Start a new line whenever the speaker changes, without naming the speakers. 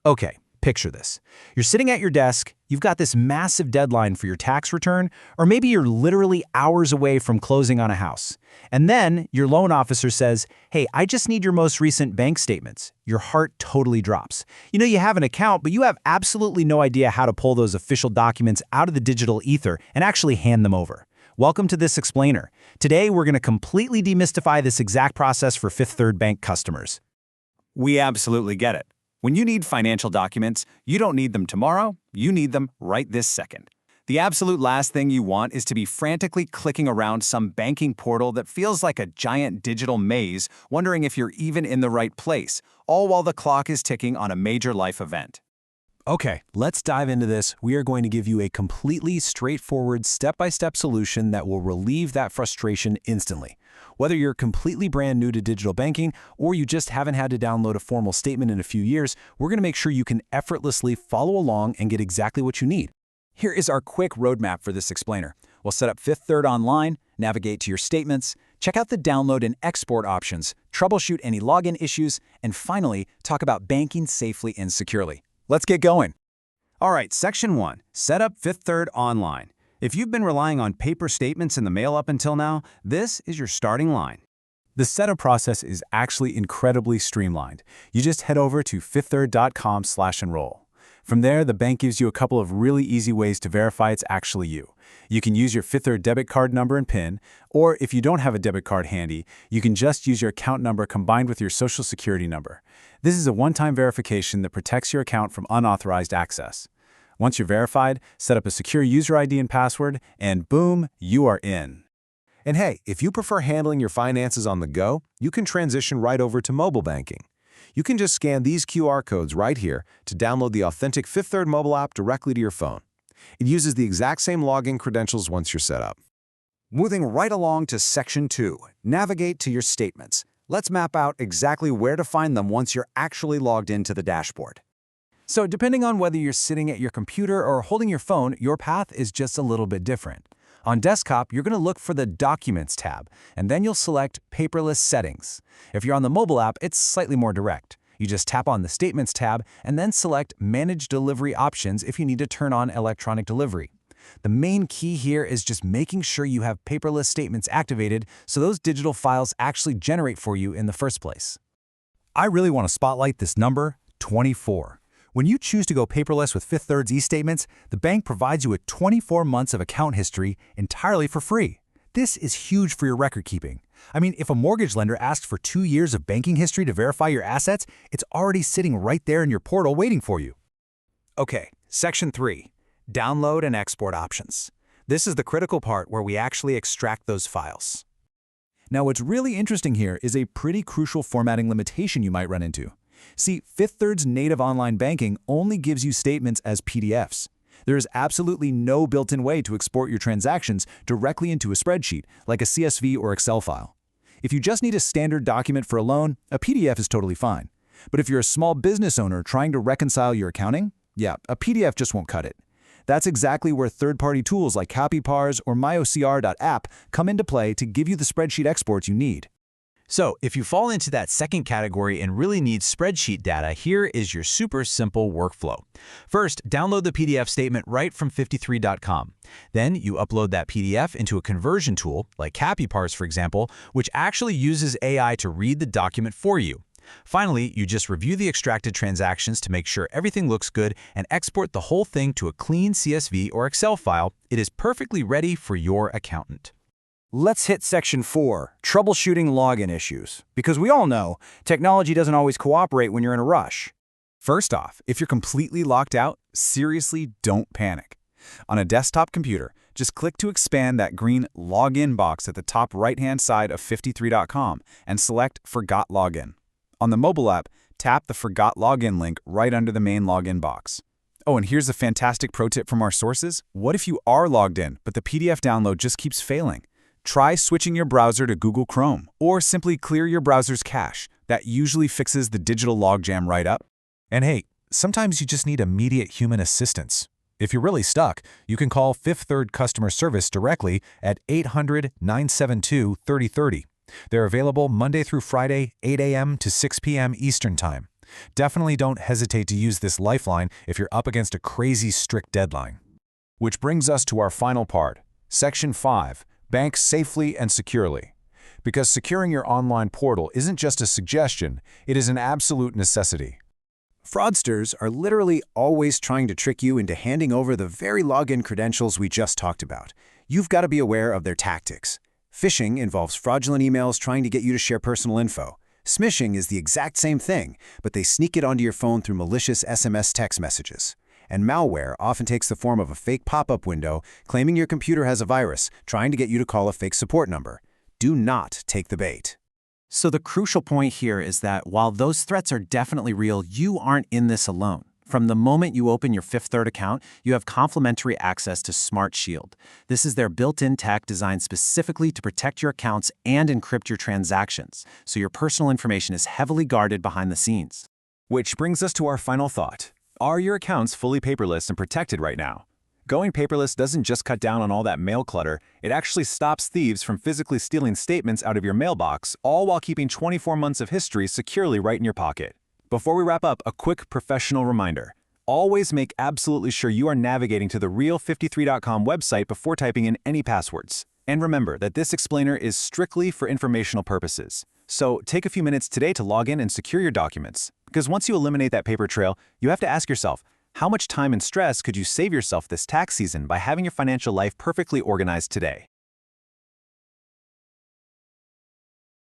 Okay, picture this. You're sitting at your desk, you've got this massive deadline for your tax return, or maybe you're literally hours away from closing on a house. And then your loan officer says, hey, I just need your most recent bank statements. Your heart totally drops. You know you have an account, but you have absolutely no idea how to pull those official documents out of the digital ether and actually hand them over. Welcome to This Explainer. Today, we're going to completely demystify this exact process for Fifth Third Bank customers.
We absolutely get it. When you need financial documents, you don't need them tomorrow, you need them right this second. The absolute last thing you want is to be frantically clicking around some banking portal that feels like a giant digital maze, wondering if you're even in the right place, all while the clock is ticking on a major life event.
Okay, let's dive into this. We are going to give you a completely straightforward step-by-step solution that will relieve that frustration instantly. Whether you're completely brand new to digital banking or you just haven't had to download a formal statement in a few years, we're going to make sure you can effortlessly follow along and get exactly what you need.
Here is our quick roadmap for This Explainer. We'll set up Fifth Third online, navigate to your statements, check out the download and export options, troubleshoot any login issues, and finally, talk about banking safely and securely. Let's get going. All right, Section 1, set up Fifth Third online. If you've been relying on paper statements in the mail up until now, this is your starting line.
The setup process is actually incredibly streamlined. You just head over to fifththird.com/enroll. From there, the bank gives you a couple of really easy ways to verify it's actually you. You can use your Fifth Third debit card number and PIN, or if you don't have a debit card handy, you can just use your account number combined with your Social Security number. This is a one-time verification that protects your account from unauthorized access. Once you're verified, set up a secure user ID and password, and boom, you are in.
And hey, if you prefer handling your finances on the go, you can transition right over to mobile banking. You can just scan these QR codes right here to download the authentic Fifth Third mobile app directly to your phone. It uses the exact same login credentials once you're set up.
Moving right along to Section 2, navigate to your statements. Let's map out exactly where to find them once you're actually logged into the dashboard. So depending on whether you're sitting at your computer or holding your phone, your path is just a little bit different. On desktop, you're going to look for the Documents tab, and then you'll select Paperless Settings. If you're on the mobile app, it's slightly more direct. You just tap on the Statements tab and then select Manage Delivery Options if you need to turn on electronic delivery. The main key here is just making sure you have paperless statements activated so those digital files actually generate for you in the first place.
I really want to spotlight this number, 24. When you choose to go paperless with Fifth Third's e-statements, the bank provides you with 24 months of account history entirely for free. This is huge for your record keeping. I mean, if a mortgage lender asks for 2 years of banking history to verify your assets, it's already sitting right there in your portal waiting for you.
Okay, Section 3, Download and Export Options. This is the critical part where we actually extract those files.
Now, what's really interesting here is a pretty crucial formatting limitation you might run into. See, Fifth Third's native online banking only gives you statements as PDFs. There is absolutely no built-in way to export your transactions directly into a spreadsheet, like a CSV or Excel file. If you just need a standard document for a loan, a PDF is totally fine. But if you're a small business owner trying to reconcile your accounting, yeah, a PDF just won't cut it. That's exactly where third-party tools like CopyPars or myocr.app come into play to give you the spreadsheet exports you need. So, if you fall into that second category and really need spreadsheet data, here is your super simple workflow. First, download the PDF statement right from 53.com. Then, you upload that PDF into a conversion tool, like CopyPars for example, which actually uses AI to read the document for you. Finally, you just review the extracted transactions to make sure everything looks good and export the whole thing to a clean CSV or Excel file. It is perfectly ready for your accountant.
Let's hit Section 4, Troubleshooting Login Issues, because we all know technology doesn't always cooperate when you're in a rush.
First off, if you're completely locked out, seriously don't panic. On a desktop computer, just click to expand that green Login box at the top right-hand side of 53.com and select Forgot Login. On the mobile app, tap the Forgot Login link right under the main login box. Oh, and here's a fantastic pro tip from our sources. What if you are logged in, but the PDF download just keeps failing? Try switching your browser to Google Chrome, or simply clear your browser's cache. That usually fixes the digital logjam right up. And hey, sometimes you just need immediate human assistance. If you're really stuck, you can call Fifth Third customer service directly at 800-972-3030. They're available Monday through Friday, 8 a.m. to 6 p.m. Eastern Time.
Definitely don't hesitate to use this lifeline if you're up against a crazy strict deadline.
Which brings us to our final part, Section 5, Bank Safely and Securely. Because securing your online portal isn't just a suggestion, it is an absolute necessity.
Fraudsters are literally always trying to trick you into handing over the very login credentials we just talked about. You've got to be aware of their tactics. Phishing involves fraudulent emails trying to get you to share personal info. Smishing is the exact same thing, but they sneak it onto your phone through malicious SMS text messages. And malware often takes the form of a fake pop-up window claiming your computer has a virus, trying to get you to call a fake support number. Do not take the bait.
So the crucial point here is that while those threats are definitely real, you aren't in this alone. From the moment you open your Fifth Third account, you have complimentary access to Smart Shield. This is their built-in tech designed specifically to protect your accounts and encrypt your transactions, so your personal information is heavily guarded behind the scenes.
Which brings us to our final thought. Are your accounts fully paperless and protected right now? Going paperless doesn't just cut down on all that mail clutter, it actually stops thieves from physically stealing statements out of your mailbox, all while keeping 24 months of history securely right in your pocket. Before we wrap up, a quick professional reminder. Always make absolutely sure you are navigating to the real53.com website before typing in any passwords. And remember that this explainer is strictly for informational purposes. So take a few minutes today to log in and secure your documents. Because once you eliminate that paper trail, you have to ask yourself, how much time and stress could you save yourself this tax season by having your financial life perfectly organized today?